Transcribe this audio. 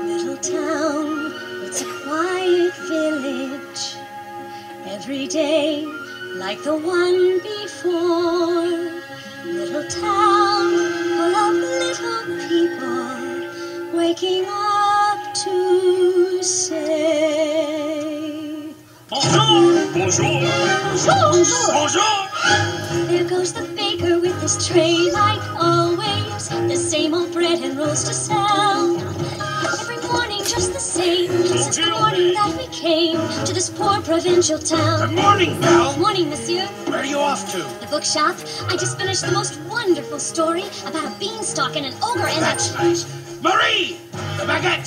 Little town, it's a quiet village. Every day, like the one before. Little town, full of little people, waking up to say Bonjour! Bonjour! Bonjour! Bonjour! There goes the baker with his tray, like always, the same old bread and rolls to sell. Every morning just the same, since the morning that we came to this poor provincial town. Good morning, Val. Morning, monsieur. Where are you off to? The bookshop. I just finished the most wonderful story about a beanstalk and an ogre and That's nice. Marie! The baguette!